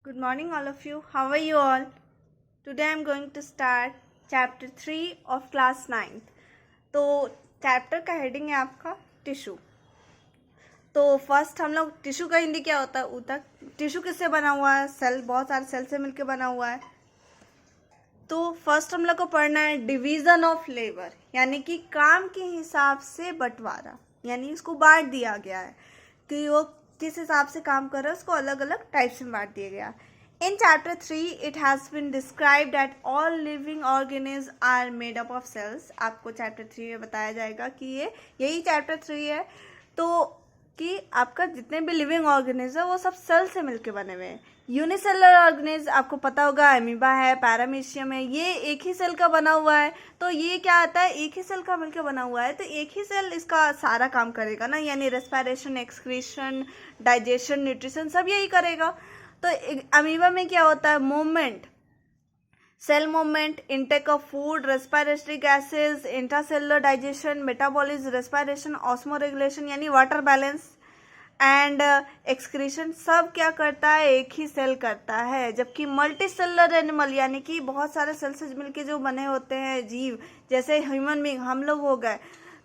Good morning, all of you. How are you all? Today I am going to start chapter 3 of class 9th. तो chapter का heading है आपका tissue. तो first हम लोग tissue का हिंदी क्या होता है ऊतक। टिश्यू किससे बना हुआ है? सेल, बहुत सारे सेल से मिलकर बना हुआ है। तो फर्स्ट हम लोग को पढ़ना है डिवीज़न ऑफ लेबर, यानी कि काम के हिसाब से बंटवारा, यानी इसको बांट दिया गया है कि वो किस हिसाब से काम कर रहा है, उसको अलग अलग टाइप्स में बांट दिया गया। In chapter 3 it has been described that all living organism are made up of cells. आपको चैप्टर 3 में बताया जाएगा कि यही चैप्टर 3 है। तो कि आपका जितने भी लिविंग ऑर्गेनिज्म है वो सब सेल से मिलके बने हुए हैं। यूनिसेलुलर ऑर्गेनिज्म आपको पता होगा, एमीबा है, पैरामीशियम है, ये एक ही सेल का बना हुआ है। तो ये क्या आता है, एक ही सेल का मिलकर बना हुआ है, तो एक ही सेल इसका सारा काम करेगा ना, यानी रेस्पिरेशन, एक्सक्रीशन, डाइजेशन, न्यूट्रिशन सब यही करेगा। तो अमीबा में क्या होता है, movement, cell movement, intake of food, respiratory gases, intracellular digestion, metabolism, respiration, osmoregulation यानी वाटर बैलेंस एंड एक्सक्रीशन सब क्या करता है, एक ही सेल करता है। जबकि मल्टी सेलुलर एनिमल यानी कि बहुत सारे सेल से मिलके जो बने होते हैं जीव, जैसे ह्यूमन बींग हम लोग हो गए,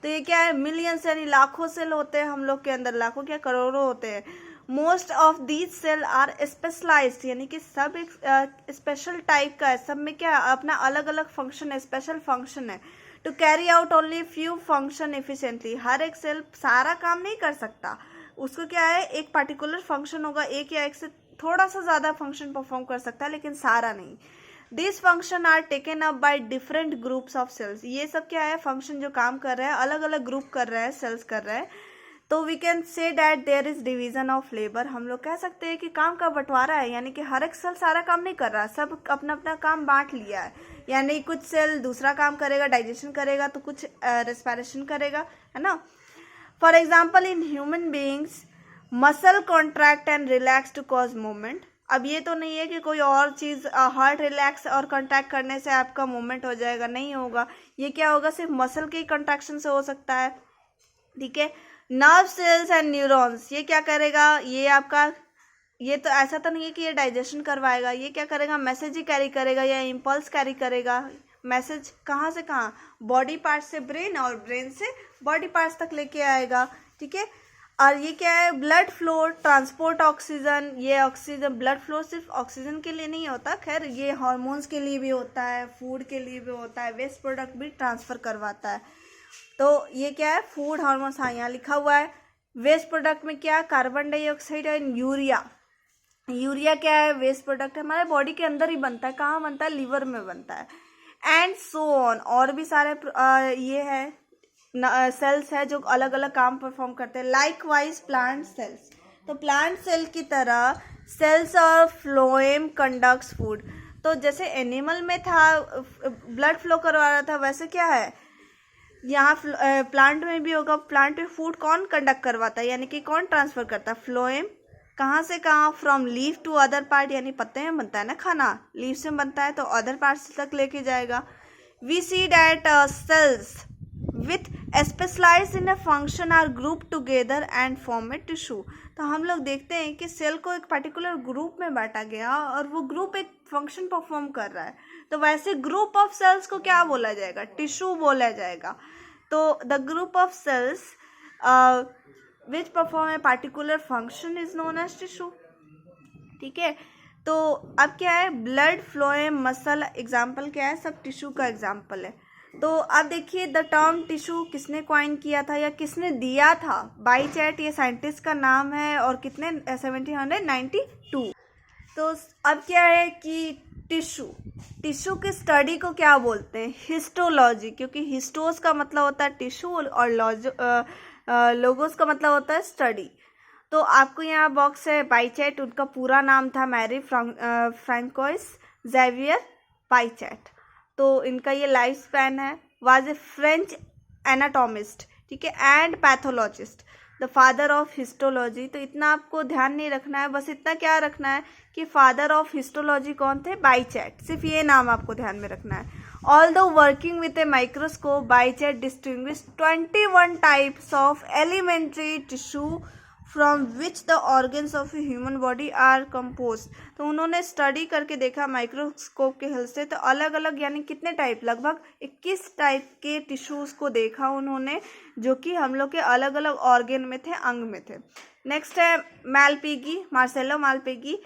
तो ये क्या है, मिलियंस यानी लाखों सेल होते हैं हम लोग के अंदर, लाखों क्या करोड़ों होते हैं। Most of these cell are specialised, यानी कि सब एक स्पेशल टाइप का है, सब में क्या अपना अलग अलग फंक्शन है, स्पेशल फंक्शन है। To carry out only few function efficiently, हर एक सेल सारा काम नहीं कर सकता, उसको क्या है एक पर्टिकुलर फंक्शन होगा, एक या एक से थोड़ा सा ज़्यादा फंक्शन परफॉर्म कर सकता है, लेकिन सारा नहीं। This function are taken up by different groups of cells, ये सब क्या है फंक्शन जो काम कर रहे हैं, अलग अलग ग्रुप कर रहे हैं, सेल्स कर रहे हैं। तो we can say that there is division of labour, हम लोग कह सकते हैं कि काम का बंटवारा है, यानी कि हर एक सेल सारा काम नहीं कर रहा, सब अपना अपना काम बांट लिया है। यानी कुछ सेल दूसरा काम करेगा, डाइजेशन करेगा, तो कुछ रेस्पिरेशन करेगा, है ना। For example in human beings muscle contract and relax to cause movement. अब ये तो नहीं है कि कोई और चीज़ हार्ट रिलैक्स और कॉन्ट्रैक्ट करने से आपका मूवमेंट हो जाएगा, नहीं होगा। ये क्या होगा, सिर्फ मसल के कॉन्ट्रैक्शन से हो सकता है, ठीक है। नर्व सेल्स एंड न्यूरॉन्स, ये क्या करेगा, ये आपका, ये तो ऐसा तो नहीं है कि ये डाइजेशन करवाएगा, ये क्या करेगा, मैसेज ही कैरी करेगा या इम्पल्स कैरी करेगा। मैसेज कहाँ से कहाँ, बॉडी पार्ट से ब्रेन और ब्रेन से बॉडी पार्ट्स तक लेके आएगा, ठीक है। और ये क्या है, ब्लड फ्लो, ट्रांसपोर्ट ऑक्सीजन, ये ऑक्सीजन, ब्लड फ्लो सिर्फ ऑक्सीजन के लिए नहीं होता, खैर ये हार्मोन्स के लिए भी होता है, फूड के लिए भी होता है, वेस्ट प्रोडक्ट भी ट्रांसफ़र करवाता है। तो ये क्या है, फूड हार्मोन्स, हाँ यहाँ लिखा हुआ है। वेस्ट प्रोडक्ट में क्या, carbon dioxide and urea. Urea क्या है, वेस्ट प्रोडक्ट है, हमारे बॉडी के अंदर ही बनता है, कहाँ बनता है, लीवर में बनता है। एंड सो ऑन, और भी सारे ये है सेल्स है जो अलग अलग काम परफॉर्म करते हैं। लाइक वाइज प्लांट सेल्स, तो प्लांट सेल की तरह सेल्स और फ्लोएम कंडक्ट्स फूड। तो जैसे एनिमल में था ब्लड फ्लो करवा रहा था, वैसे क्या है यहाँ प्लांट में भी होगा। प्लांट में फूड कौन कंडक्ट करवाता है, यानी कि कौन ट्रांसफर करता है, फ्लोएम। कहाँ से कहाँ, from leaf to other part, यानी पत्ते में बनता है ना खाना, लीफ से बनता है तो अदर पार्ट्स तक लेके जाएगा। We see that cells with specialise in a function are group together and form a tissue. तो हम लोग देखते हैं कि सेल को एक पर्टिकुलर ग्रुप में बांटा गया और वो ग्रुप एक फंक्शन परफॉर्म कर रहा है, तो वैसे ग्रुप ऑफ सेल्स को क्या बोला जाएगा, टिश्यू बोला जाएगा। तो the group of cells which perform a particular function is known as tissue, ठीक है। तो अब क्या है, ब्लड फ्लोएम, मसल, एग्जाम्पल क्या है, सब टिश्यू का एग्जाम्पल है। तो अब देखिए द टर्म टिश्यू किसने क्वाइन किया था या किसने दिया था, बाइचैट, ये साइंटिस्ट का नाम है, और कितने 1792। तो अब क्या है कि टिश्यू की स्टडी को क्या बोलते हैं, हिस्टोलॉजी, क्योंकि हिस्टोस का मतलब होता है टिश्यू और लोगोस का मतलब होता है स्टडी। तो आपको यहाँ बॉक्स है बाइचैट, उनका पूरा नाम था मैरी फ्रांकोइस जेवियर बाइचैट। तो इनका ये लाइफ स्पैन है। वाज ए फ्रेंच एनाटोमिस्ट, ठीक है, and pathologist, the father of histology. तो इतना आपको ध्यान नहीं रखना है, बस इतना क्या रखना है कि फादर ऑफ हिस्टोलॉजी कौन थे, बाइचैट, सिर्फ ये नाम आपको ध्यान में रखना है। Although working with a microscope, Bichat distinguish 21 types of elementary tissue from which the organs of human body are compose. तो उन्होंने स्टडी करके देखा माइक्रोस्कोप के हेल्प से, तो अलग अलग यानी कितने टाइप, लगभग 21 टाइप के टिश्यूज़ को देखा उन्होंने, जो कि हम लोग के अलग अलग ऑर्गन में थे, अंग में थे। नेक्स्ट है Malpighi, Marcello Malpighi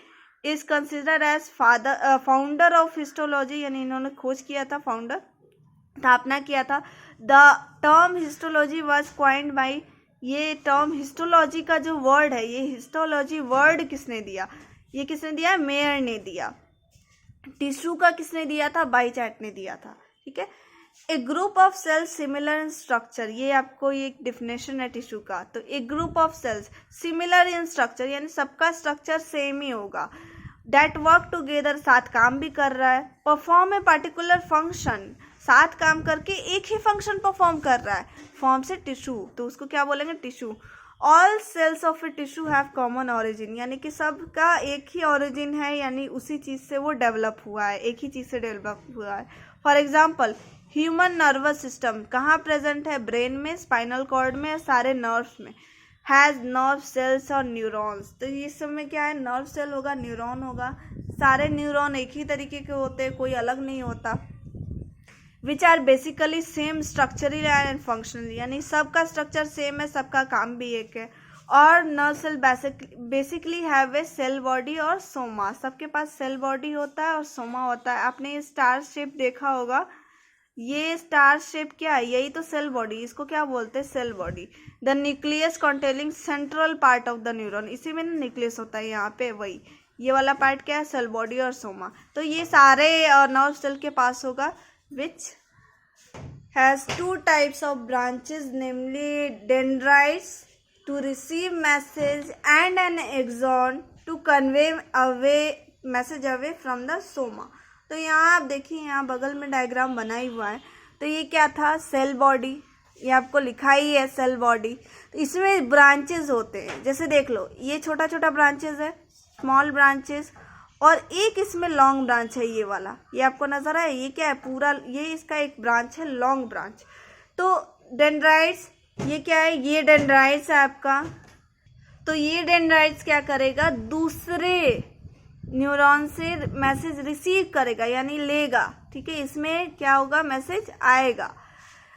is considered as founder of histology, यानी इन्होंने खोज किया था, फाउंडर स्थापना किया था। The term histology was coined by, ये टर्म हिस्टोलॉजी का जो वर्ड है, ये हिस्टोलॉजी वर्ड किसने दिया, ये किसने दिया, मेयर ने दिया। टिश्यू का किसने दिया था, बाइचैट ने दिया था। ठीक है, a group of cells similar in structure, ये आपको ये एक डिफिनेशन है टिश्यू का। तो a group of cells similar in structure, यानी सबका स्ट्रक्चर सेम ही होगा। दैट वर्क टुगेदर, साथ काम भी कर रहा है। परफॉर्म ए पर्टिकुलर फंक्शन, साथ काम करके एक ही फंक्शन परफॉर्म कर रहा है, फॉर्म से टिश्यू, तो उसको क्या बोलेंगे, tissue. All cells of a tissue have common origin, यानी कि सबका एक ही ऑरिजिन है, यानी उसी चीज़ से वो डेवलप हुआ है, एक ही चीज़ से डेवलप हुआ है। For example human nervous system कहाँ प्रेजेंट है, ब्रेन में, स्पाइनल कॉर्ड में, सारे नर्व्स में। हैज़ नर्व सेल्स और न्यूरॉन्स, तो इस समय क्या है, नर्व सेल होगा, न्यूरॉन होगा, सारे न्यूरॉन एक ही तरीके के होते हैं, कोई अलग नहीं होता। Which are basically same structural and functional, यानी सबका स्ट्रक्चर सेम है, सबका काम भी एक है। और nerve cell basically have a cell body और सोमा, सबके पास सेल बॉडी होता है और सोमा होता है। आपने ये स्टार शेप देखा होगा, ये स्टार शेप क्या है, यही तो सेल बॉडी, इसको क्या बोलते हैं, cell body. The nucleus containing central part of the neuron, इसी में न्यूक्लियस होता है यहाँ पे, वही ये वाला पार्ट क्या है, सेल बॉडी और सोमा। तो ये सारे नर्व सेल के पास होगा। which has two types of branches, namely dendrites to receive message and an axon to convey away message away from the soma। तो यहाँ आप देखिए, यहाँ बगल में डायग्राम बना ही हुआ है। तो ये क्या था, सेल बॉडी, ये आपको लिखा ही है सेल बॉडी। तो इसमें ब्रांचेस होते हैं, जैसे देख लो ये छोटा छोटा ब्रांचेस है, स्मॉल ब्रांचेस, और एक इसमें लॉन्ग ब्रांच है, ये वाला, ये आपको नजर आया, ये क्या है, पूरा ये इसका एक ब्रांच है, लॉन्ग ब्रांच। तो डेंड्राइट्स, ये क्या है, ये डेंड्राइट्स है आपका। तो ये डेंड्राइट्स क्या करेगा, दूसरे न्यूरॉन से मैसेज रिसीव करेगा, यानी लेगा। ठीक है, इसमें क्या होगा, मैसेज आएगा।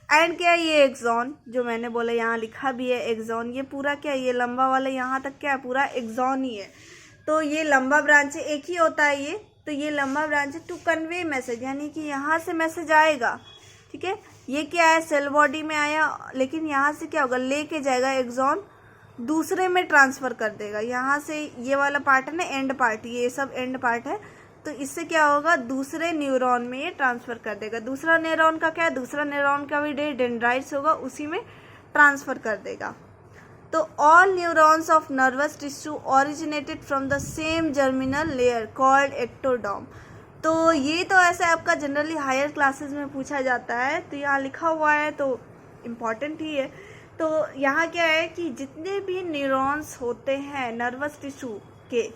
एंड क्या है, ये एक्सॉन, जो मैंने बोला यहाँ लिखा भी है एक्सॉन, ये पूरा क्या है, ये लंबा वाला यहाँ तक क्या है, पूरा एक्सॉन ही है। तो ये लंबा ब्रांच है, एक ही होता है ये, तो ये लंबा ब्रांच है टू कन्वे मैसेज, यानी कि यहाँ से मैसेज आएगा। ठीक है, ये क्या है, सेल बॉडी में आया, लेकिन यहाँ से क्या होगा, लेके जाएगा एक्सॉन, दूसरे में ट्रांसफर कर देगा। यहाँ से ये वाला पार्ट है ना, एंड पार्ट, ये सब एंड पार्ट है, तो इससे क्या होगा, दूसरे न्यूरॉन में ये ट्रांसफर कर देगा। दूसरा न्यूरॉन का क्या है, दूसरा न्यूरॉन का भी डेंड्राइट्स होगा, उसी में ट्रांसफर कर देगा। तो all neurons of nervous tissue originated from the same germinal layer called ectoderm. तो ये तो ऐसे आपका जनरली हायर क्लासेस में पूछा जाता है, तो यहाँ लिखा हुआ है तो इम्पॉर्टेंट ही है। तो यहाँ क्या है कि जितने भी न्यूरॉन्स होते हैं नर्वस टिश्यू के,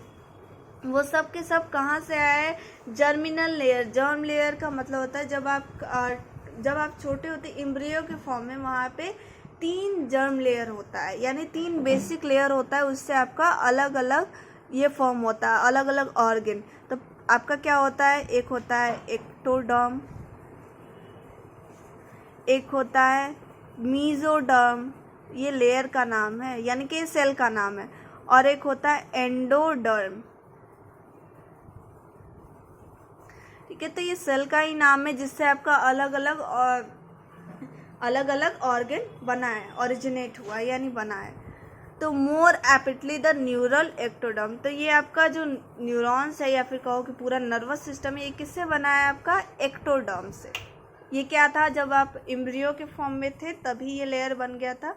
वो सब के सब कहाँ से आए, जर्मिनल लेयर। जर्म लेयर का मतलब होता है जब आप छोटे होते एम्ब्रियो के फॉर्म में, वहाँ पे 3 जर्म लेयर होता है, यानी 3 बेसिक लेयर होता है, उससे आपका अलग अलग ये फॉर्म होता है, अलग अलग ऑर्गन। तो आपका क्या होता है, एक होता है एक्टोडर्म, एक होता है मीजोडर्म, ये लेयर का नाम है, यानी कि सेल का नाम है, और एक होता है एंडोडर्म। ठीक है, तो ये सेल का ही नाम है, जिससे आपका अलग अलग ऑर्गन बना है, ओरिजिनेट हुआ यानी बना है। तो मोर एपिटली द न्यूरल एक्टोडर्म, तो ये आपका जो न्यूरॉन्स है, या फिर कहो कि पूरा नर्वस सिस्टम है, ये किससे बना है, आपका एक्टोडर्म से। ये क्या था, जब आप एम्ब्रियो के फॉर्म में थे तभी ये लेयर बन गया था,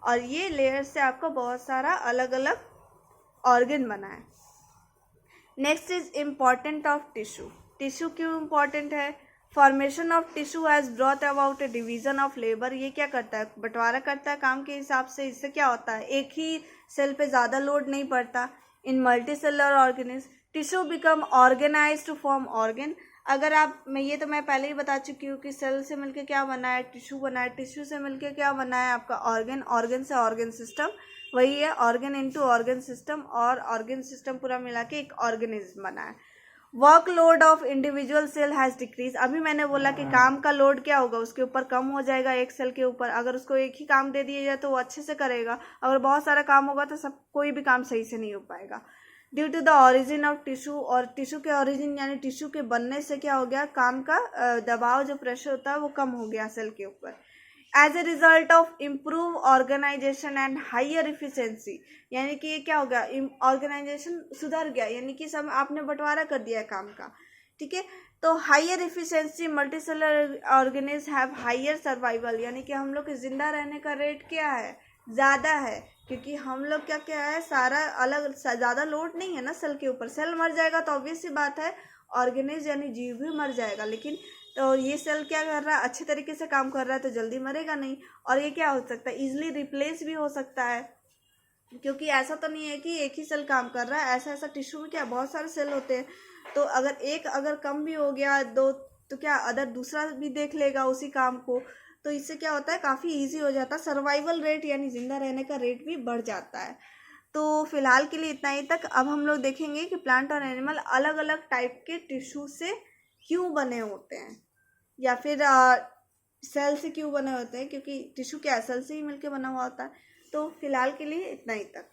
और ये लेयर से आपको बहुत सारा अलग अलग ऑर्गन बना है। Next is important of tissue. Tissue क्यों इम्पॉर्टेंट है, formation of tissue has brought about A division of labour. ये क्या करता है, बंटवारा करता है काम के हिसाब से। इससे क्या होता है, एक ही सेल पे ज़्यादा लोड नहीं पड़ता। In multi cellular organism tissue become organise to form organ. अगर आप, मैं पहले ही बता चुकी हूँ कि सेल से मिलके क्या बना है, टिश्यू बना है, टिश्यू से मिलके क्या बना है, आपका ऑर्गन, ऑर्गन से ऑर्गन सिस्टम, वही है ऑर्गन इनटू ऑर्गन सिस्टम, और ऑर्गन सिस्टम पूरा मिला के एक ऑर्गेनिज्म बना है। Workload of individual cell has decrease. अभी मैंने बोला कि काम का लोड क्या होगा, उसके ऊपर कम हो जाएगा एक सेल के ऊपर। अगर उसको एक ही काम दे दिया जाए तो वो अच्छे से करेगा, अगर बहुत सारा काम होगा तो सब कोई भी काम सही से नहीं हो पाएगा। Due to the origin of tissue, और टिश्यू के ऑरिजिन यानी टिश्यू के बनने से क्या हो गया, काम का दबाव जो प्रेशर होता है वो कम हो गया सेल के ऊपर। As a result of improve organisation and higher efficiency, यानी कि ये क्या हो गया, ऑर्गेनाइजेशन सुधर गया, यानी कि सब आपने बंटवारा कर दिया है काम का, ठीक है। तो higher efficiency multicellular organism have higher survival, यानी कि हम लोग के जिंदा रहने का रेट क्या है, ज़्यादा है, क्योंकि हम लोग क्या है सारा अलग, ज़्यादा लोड नहीं है ना सेल के ऊपर। सेल मर जाएगा तो ऑब्वियस सी बात है ऑर्गेनिज्म यानी जीव भी मर जाएगा, लेकिन तो ये सेल क्या कर रहा है, अच्छे तरीके से काम कर रहा है तो जल्दी मरेगा नहीं। और ये क्या हो सकता है, इजीली रिप्लेस भी हो सकता है, क्योंकि ऐसा तो नहीं है कि एक ही सेल काम कर रहा है, ऐसा टिश्यू में क्या बहुत सारे सेल होते हैं, तो अगर एक अगर कम भी हो गया दो तो क्या अदर दूसरा भी देख लेगा उसी काम को, तो इससे क्या होता है काफ़ी ईजी हो जाता है, सर्वाइवल रेट यानी जिंदा रहने का रेट भी बढ़ जाता है। तो फिलहाल के लिए इतना ही तक। अब हम लोग देखेंगे कि प्लांट और एनिमल अलग अलग टाइप के टिश्यू से क्यों बने होते हैं, या फिर सेल से क्यों बने होते हैं, क्योंकि टिश्यू क्या सेल से ही मिलके बना हुआ होता है। तो फिलहाल के लिए इतना ही तक।